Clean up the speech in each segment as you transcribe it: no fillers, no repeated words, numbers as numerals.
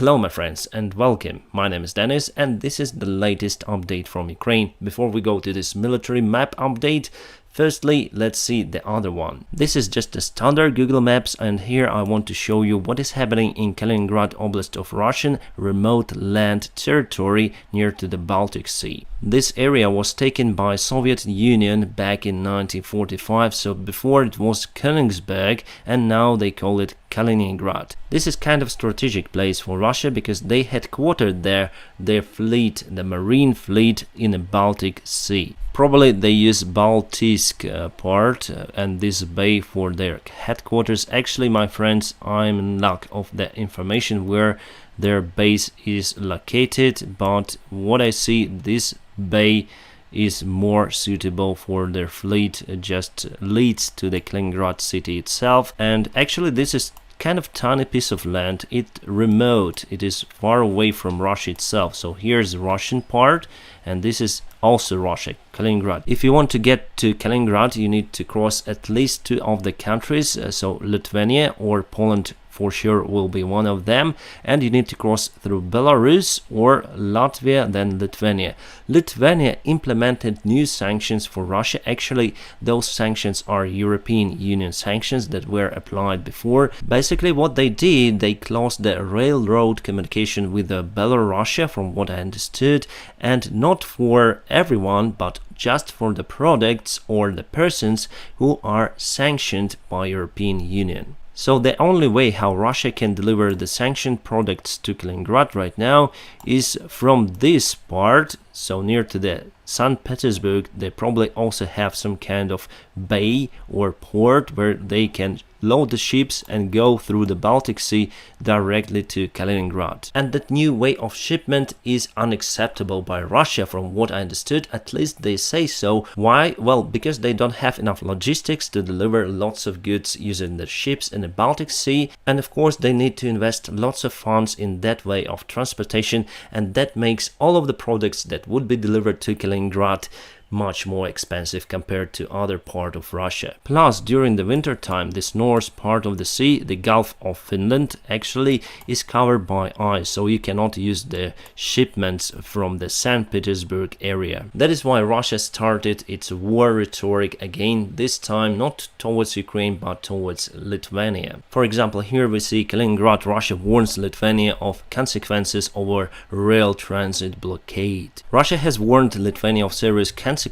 Hello my friends and welcome, my name is Dennis and this is the latest update from Ukraine. Before we go to this military map update, firstly, let's see the other one. This is just a standard Google Maps and here I want to show you what is happening in Kaliningrad Oblast of Russian remote land territory near to the Baltic Sea. This area was taken by Soviet Union back in 1945, so before it was Königsberg and now they call it Kaliningrad. This is kind of strategic place for Russia because they headquartered there their fleet, the marine fleet in the Baltic Sea. Probably they use Baltisk part and this bay for their headquarters. Actually, my friends, I'm in lack of the information where their base is located, but what I see, this bay is more suitable for their fleet, just leads to the Kaliningrad city itself. And actually this is kind of tiny piece of land, it remote, it is far away from Russia itself. So here's the Russian part and this is also Russia, Kaliningrad. If you want to get to Kaliningrad, you need to cross at least two of the countries, so Lithuania or Poland for sure will be one of them, and you need to cross through Belarus or Latvia, then Lithuania. Lithuania implemented new sanctions for Russia. Actually, those sanctions are European Union sanctions that were applied before. Basically what they did, they closed the railroad communication with Belarus, from what I understood, and not for everyone, but just for the products or the persons who are sanctioned by European Union. So the only way how Russia can deliver the sanctioned products to Kaliningrad right now is from this part, so near to the St. Petersburg. They probably also have some kind of bay or port where they can load the ships and go through the Baltic Sea directly to Kaliningrad. And that new way of shipment is unacceptable by Russia, from what I understood, at least they say so. Why? Well, because they don't have enough logistics to deliver lots of goods using the ships in the Baltic Sea, and of course they need to invest lots of funds in that way of transportation, and that makes all of the products that would be delivered to Kaliningrad much more expensive compared to other part of Russia. Plus, during the winter time, this north part of the sea, the Gulf of Finland, actually is covered by ice, so you cannot use the shipments from the St. Petersburg area. That is why Russia started its war rhetoric again, this time not towards Ukraine but towards Lithuania. For example, here we see Kaliningrad, Russia warns Lithuania of consequences over rail transit blockade. Russia has warned Lithuania of serious consequences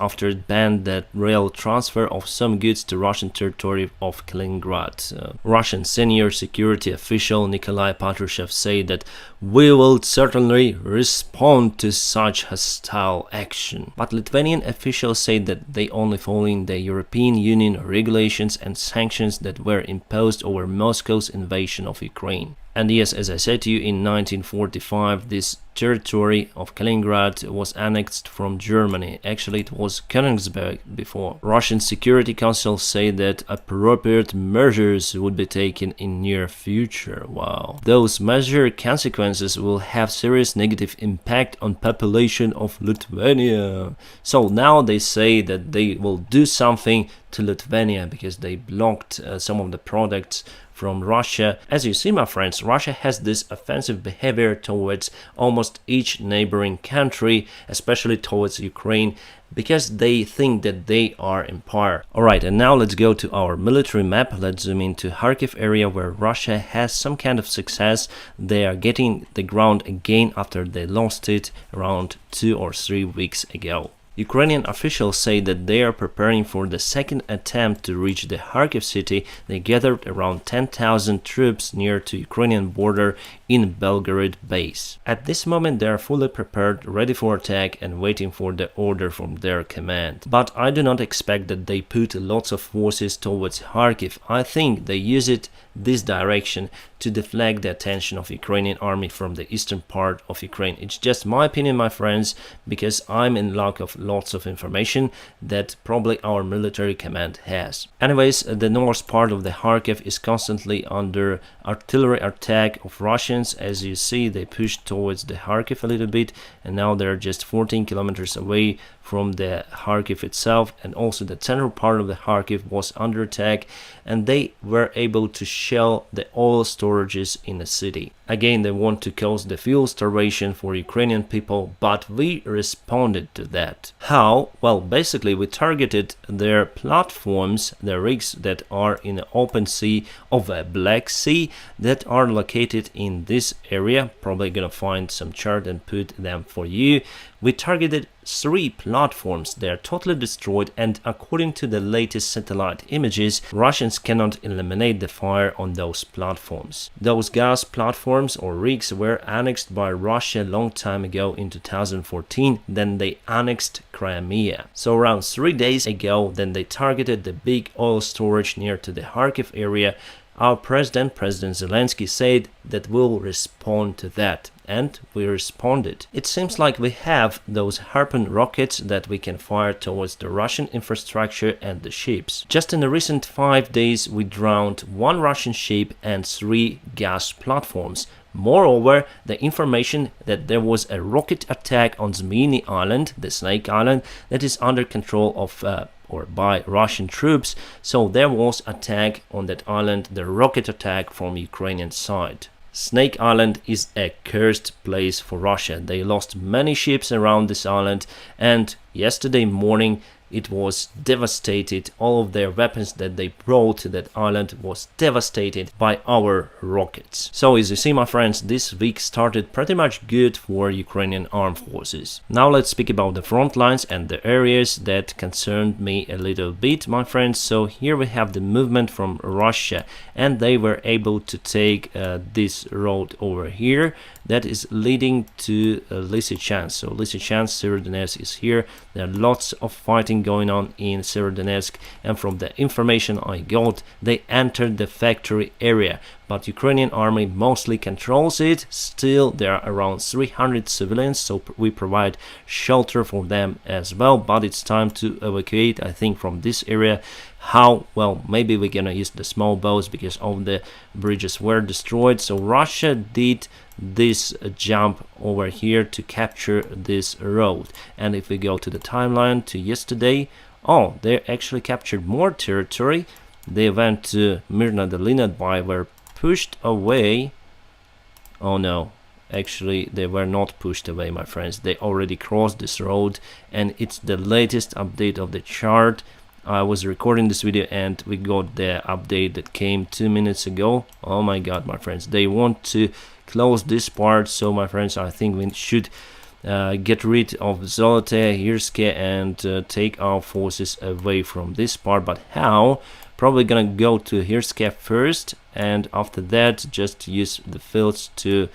after it banned that rail transfer of some goods to Russian territory of Kaliningrad. Russian senior security official Nikolai Patrushev said that we will certainly respond to such hostile action. But Lithuanian officials said that they only following the European Union regulations and sanctions that were imposed over Moscow's invasion of Ukraine. And yes, as I said to you, in 1945 this territory of Kaliningrad was annexed from Germany. Actually, it was Königsberg before. Russian Security Council said that appropriate measures would be taken in near future. Wow. Those measure consequences will have serious negative impact on population of Lithuania. So now they say that they will do something to Lithuania because they blocked some of the products from Russia. As you see, my friends, Russia has this offensive behavior towards almost each neighboring country, especially towards Ukraine, because they think that they are in power. Alright, and now let's go to our military map. Let's zoom into Kharkiv area where Russia has some kind of success. They are getting the ground again after they lost it around 2 or 3 weeks ago. Ukrainian officials say that they are preparing for the second attempt to reach the Kharkiv city. They gathered around 10,000 troops near to Ukrainian border in Belgorod base. At this moment they are fully prepared, ready for attack and waiting for the order from their command. But I do not expect that they put lots of forces towards Kharkiv. I think they use it this direction to deflect the attention of Ukrainian army from the eastern part of Ukraine. It's just my opinion, my friends, because I'm in lack of lots of information that probably our military command has. Anyways, the north part of the Kharkiv is constantly under artillery attack of Russians. As you see, they pushed towards the Kharkiv a little bit, and now they're just 14 kilometers away from the Kharkiv itself, and also the central part of the Kharkiv was under attack, and they were able to shell the oil storages in the city. Again, they want to cause the fuel starvation for Ukrainian people, but we responded to that. How? Well, basically we targeted their platforms, the rigs that are in the open sea of the Black Sea that are located in this area. Probably gonna find some chart and put them for you. We targeted 3 platforms. They are totally destroyed, and according to the latest satellite images, Russians cannot eliminate the fire on those platforms. Those gas platforms or rigs were annexed by Russia a long time ago in 2014. Then they annexed Crimea. So around 3 days ago, then they targeted the big oil storage near to the Kharkiv area. Our President Zelensky, said that we'll respond to that. And we responded. It seems like we have those Harpoon rockets that we can fire towards the Russian infrastructure and the ships. Just in the recent 5 days, we drowned 1 Russian ship and 3 gas platforms. Moreover, the information that there was a rocket attack on Zmyny Island, the Snake Island, that is under control of or by Russian troops, so there was attack on that island, the rocket attack from Ukrainian side. Snake Island is a cursed place for Russia. They lost many ships around this island, and yesterday morning it was devastated. All of their weapons that they brought to that island was devastated by our rockets. So as you see, my friends, this week started pretty much good for Ukrainian armed forces. Now let's speak about the front lines and the areas that concerned me a little bit, my friends. So here we have the movement from Russia, and they were able to take this road over here that is leading to Lysychansk. So Lysychansk, Severodonetsk is here. There are lots of fighting going on in Severodonetsk, and from the information I got, they entered the factory area, but Ukrainian army mostly controls it. Still, there are around 300 civilians, so we provide shelter for them as well, but it's time to evacuate, I think, from this area. How? Well, maybe we're gonna use the small boats because all the bridges were destroyed. So Russia did this jump over here to capture this road. And if we go to the timeline to yesterday, oh, they actually captured more territory. They went to Myrna Dolina, but were pushed away. Oh no, actually they were not pushed away, my friends. They already crossed this road, and it's the latest update of the chart. I was recording this video and we got the update that came 2 minutes ago. Oh my god, my friends, they want to close this part. So my friends, I think we should get rid of Zolote, Hirske, and take our forces away from this part. But how? Probably gonna go to Hirske first, and after that just use the fields to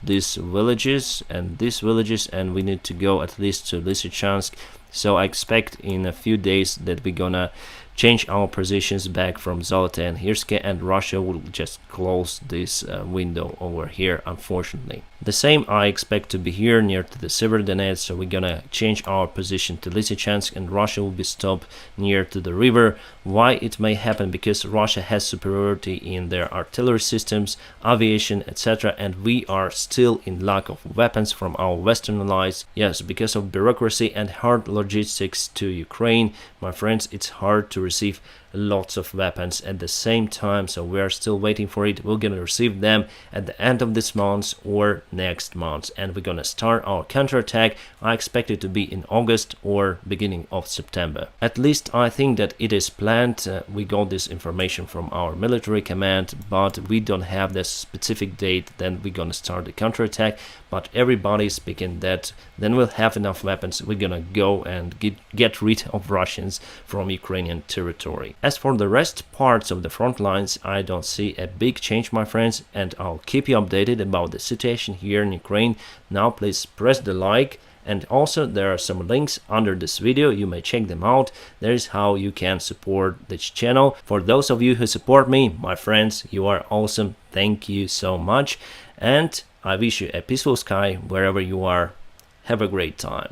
these villages and these villages, and we need to go at least to Lysychansk. So I expect in a few days that we're gonna change our positions back from Zolote and Hirske, and Russia will just close this window over here, unfortunately. The same I expect to be here near to the Severodonetsk, so we're gonna change our position to Lysychansk, and Russia will be stopped near to the river. Why it may happen? Because Russia has superiority in their artillery systems, aviation, etc., and we are still in lack of weapons from our Western allies. Yes, because of bureaucracy and hard logistics to Ukraine, my friends, it's hard to receive lots of weapons at the same time, so we are still waiting for it. We're gonna receive them at the end of this month or next month, and we're gonna start our counterattack. I expect it to be in August or beginning of September. At least I think that it is planned. We got this information from our military command, but we don't have the specific date then we're gonna start the counterattack. But everybody is speaking that then we'll have enough weapons, we're gonna go and get rid of Russians from Ukrainian territory. As for the rest parts of the front lines, I don't see a big change, my friends, and I'll keep you updated about the situation here in Ukraine. Now please press the like, and also there are some links under this video, you may check them out. There is how you can support this channel. For those of you who support me, my friends, you are awesome. Thank you so much, and I wish you a peaceful sky wherever you are. Have a great time.